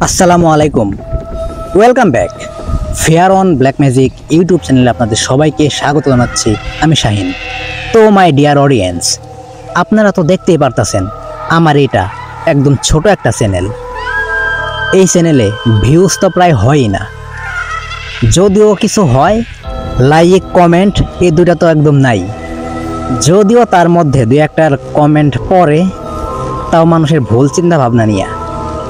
আসসালামু আলাইকুম, welcome back. Fair on black magic YouTube চ্যানেলে আপনাদের সবাইকে স্বাগত জানাচ্ছি। আমি শাহিন। তো মাই ডিয়ার অডিয়েন্স, আপনারা তো দেখতেই পারতেছেন আমার এটা একদম ছোট একটা চ্যানেল। এই চ্যানেলে ভিউজ তো প্রায় হয়ই না, যদিও কিছু হয়, লাইক কমেন্ট এই দুটা তো একদম নাই। যদিও তার মধ্যে দুই একটা কমেন্ট পড়ে, তাও মানুষের ভুল চিন্তা ভাবনা নিয়ে।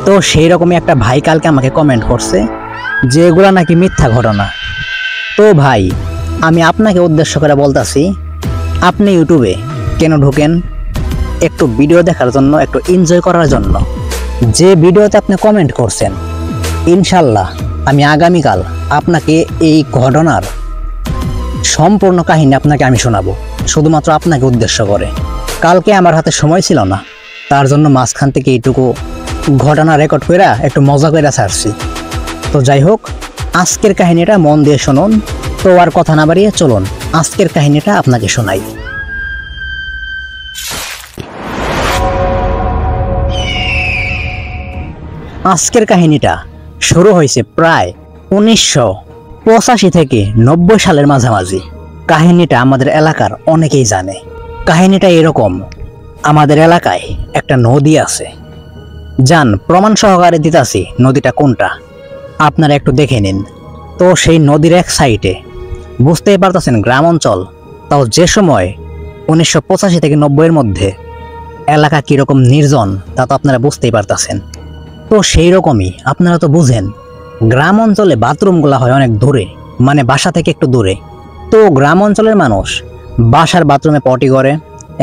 তো সেই রকমই একটা ভাই কালকে আমাকে কমেন্ট করছে যে এগুলা নাকি মিথ্যা ঘটনা। তো ভাই, আমি আপনাকে উদ্দেশ্য করে বলতাছি, আপনি ইউটিউবে কেন ঢোকেন? একটু ভিডিও দেখার জন্য, একটু এনজয় করার জন্য। যে ভিডিওতে আপনি কমেন্ট করছেন, ইনশাল্লাহ আমি আগামীকাল আপনাকে এই ঘটনার সম্পূর্ণ কাহিনী আপনাকে আমি শোনাবো, শুধুমাত্র আপনাকে উদ্দেশ্য করে। কালকে আমার হাতে সময় ছিল না, তার জন্য মাঝখান থেকে এইটুকু ঘটনা রেকর্ড করে একটু মজা করে ছাড়ছি। তো যাই হোক, আজকের কাহিনীটা মন দিয়ে শুনুন। তো আর কথা না বাড়িয়ে চলুন আজকের কাহিনীটা আপনাকে শোনাই। আজকের কাহিনীটা শুরু হয়েছে প্রায় 1985 থেকে 90 সালের মাঝামাঝি। কাহিনীটা আমাদের এলাকার অনেকেই জানে। কাহিনীটা এরকম, আমাদের এলাকায় একটা নদী আছে। যান, প্রমাণ সহকারে দিতাছি নদীটা কোনটা, আপনারা একটু দেখে নিন। তো সেই নদীর এক সাইডে, বুঝতেই পারতেছেন গ্রাম অঞ্চল, তাও যে সময় 1985 থেকে 90 এর মধ্যে এলাকা কীরকম নির্জন তা তো আপনারা বুঝতেই পারতেছেন। তো সেই রকমই আপনারা তো বুঝেন, গ্রাম অঞ্চলে বাথরুমগুলো হয় অনেক দূরে, মানে বাসা থেকে একটু দূরে। তো গ্রাম অঞ্চলের মানুষ বাসার বাথরুমে পটি করে,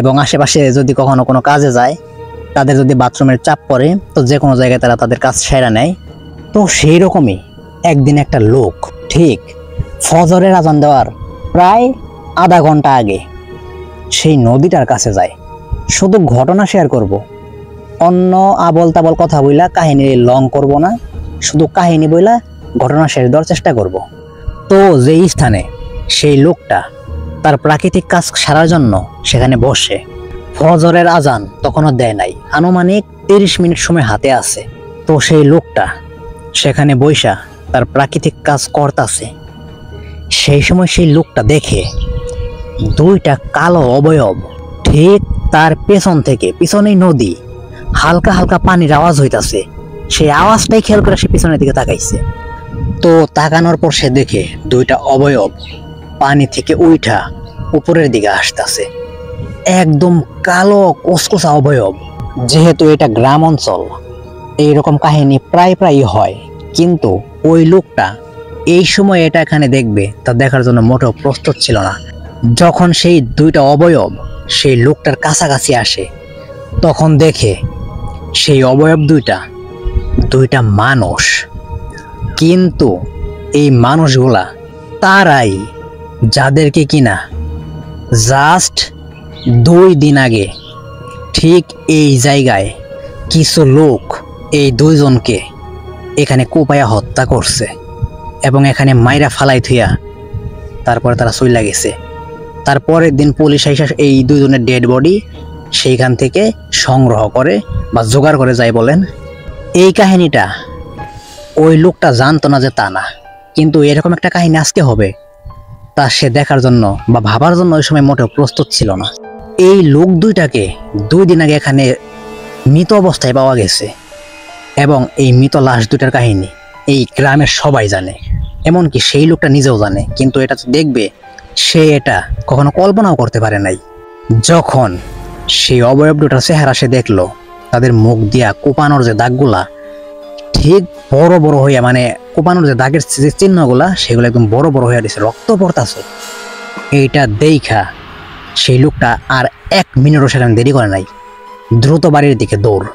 এবং আশেপাশে যদি কখনো কোনো কাজে যায়, তাদের যদি বাথরুমের চাপ পড়ে, তো যে কোনো জায়গায় তারা তাদের কাজ সেরা নেয়। তো সেই রকমই একদিন একটা লোক ঠিক ফজরের আজান দেওয়ার প্রায় আধা ঘন্টা আগে সেই নদীটার কাছে যায়। শুধু ঘটনা শেয়ার করব, অন্য আবল তাবল কথা বইলা কাহিনী লং করব না, শুধু কাহিনী বইলা ঘটনা শেষ দেওয়ার চেষ্টা করব। তো যেই স্থানে সেই লোকটা তার প্রাকৃতিক কাজ সারার জন্য সেখানে বসে, ফজরের আজান তখনও দেয় নাই, আনুমানিক 30 মিনিট সময় হাতে আছে। তো সেই লোকটা সেখানে বৈশা তার প্রাকৃতিক কাজ করতেছে। সেই সময় সেই লোকটা দেখে দুইটা কালো অবয়ব ঠিক তার পেছন থেকে, পিছনেই নদী, হালকা হালকা পানির আওয়াজ হইতাছে। সেই আওয়াজটাই খেয়াল করে সে পিছনের দিকে তাকাইছে। তো তাকানোর পর সে দেখে দুইটা অবয়ব পানি থেকে উঠা উপরের দিকে আসতেছে, একদম কালো কসকসা অবয়ব। যেহেতু এটা গ্রাম অঞ্চল, এইরকম কাহিনী প্রায় প্রায়ই হয়, কিন্তু ওই লোকটা এই সময় এটা এখানে দেখবে তা দেখার জন্য মোটেও প্রস্তুত ছিল না। যখন সেই দুইটা অবয়ব সেই লোকটার কাছাকাছি আসে, তখন দেখে সেই অবয়ব দুইটা মানুষ। কিন্তু এই মানুষগুলা তারাই যাদেরকে কিনা জাস্ট 2 দিন আগে ঠিক এই জায়গায় কিছু লোক এই দুইজনকে এখানে কোপায়া হত্যা করছে, এবং এখানে মাইরা ফালাই থুইয়া তারপরে তারা চইলা গেছে। তারপরের দিন পুলিশ আইসা এই দুইজনের ডেড বডি সেইখান থেকে সংগ্রহ করে বা জোগাড় করে যায় বলেন। এই কাহিনীটা ওই লোকটা জানতো না যে তা না, কিন্তু এরকম একটা কাহিনী আজকে হবে তা সে দেখার জন্য বা ভাবার জন্য ওই সময় মোটেও প্রস্তুত ছিল না। এই লোক দুইটাকে 2 দিন আগে এখানে মৃত অবস্থায় পাওয়া গেছে, এবং এই মৃত লাশ দুটার কাহিনী এই গ্রামের সবাই জানে, এমনকি সেই লোকটা নিজেও জানে, কিন্তু এটা দেখবে সে এটা কখনো কল্পনাও করতে পারে নাই। যখন সেই অবয়ব দুটার চেহারা সে দেখলো, তাদের মুখ দিয়া কোপানোর যে দাগগুলা ঠিক বড় বড় হইয়া, মানে কোপানোর যে দাগের যে চিহ্নগুলা সেগুলো একদম বড় বড় হইয়া দিছে, রক্ত পড়তাছে। এইটা দেখা সেই লোকটা আর 1 মিনিটও সেখানে দেরি করে নাই, দ্রুত বাড়ির দিকে দৌড়।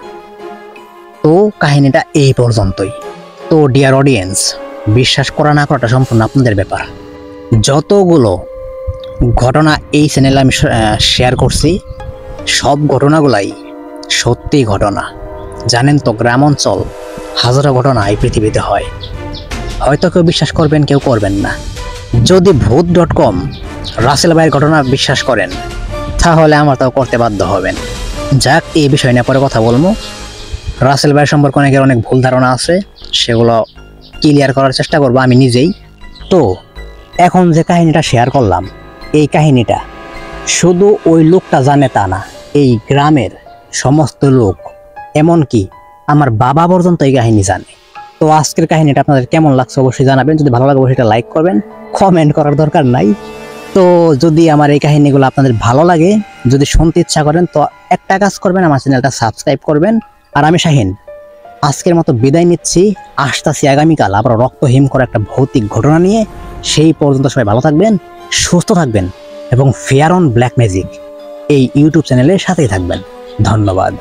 তো কাহিনীটা এই পর্যন্তই। তো ডিয়ার অডিয়েন্স, বিশ্বাস করা না করাটা সম্পূর্ণ আপনাদের ব্যাপার। যতগুলো ঘটনা এই চ্যানেলে আমি শেয়ার করছি, সব ঘটনাগুলাই সত্যি ঘটনা। জানেন তো, গ্রাম অঞ্চল হাজারো ঘটনা এই পৃথিবীতে হয়, হয়তো কেউ বিশ্বাস করবেন, কেউ করবেন না। যদি ভূত.com রাসেল ভাইয়ের ঘটনা বিশ্বাস করেন, তাহলে আমার তাও করতে বাধ্য হবেন। যাক, এই বিষয় নিয়ে পরে কথা বলবো। রাসেল ভাই সম্পর্কে অনেকের অনেক ভুল ধারণা আছে, সেগুলো ক্লিয়ার করার চেষ্টা করব আমি নিজেই। তো এখন যে কাহিনীটা শেয়ার করলাম, এই কাহিনীটা শুধু ওই লোকটা জানে তা না, এই গ্রামের সমস্ত লোক, এমনকি আমার বাবা পর্যন্ত এই কাহিনী জানে। তো আজকের কাহিনীটা আপনাদের কেমন লাগছে অবশ্যই জানাবেন। যদি ভালো লাগে অবশ্যই লাইক করবেন, কমেন্ট করার দরকার নাই। তো যদি আমার এই কাহিনীগুলো আপনাদের ভালো লাগে, যদি শুনতে ইচ্ছা করেন, তো একটা কাজ করবেন, আমার চ্যানেলটা সাবস্ক্রাইব করবেন। আর আমি শাহিন আজকের মতো বিদায় নিচ্ছি, আসতাছি আগামীকাল আবার রক্তহীন করে একটা ভৌতিক ঘটনা নিয়ে। সেই পর্যন্ত সবাই ভালো থাকবেন, সুস্থ থাকবেন এবং ফেয়ার অন ব্ল্যাক ম্যাজিক এই ইউটিউব চ্যানেলের সাথেই থাকবেন। ধন্যবাদ।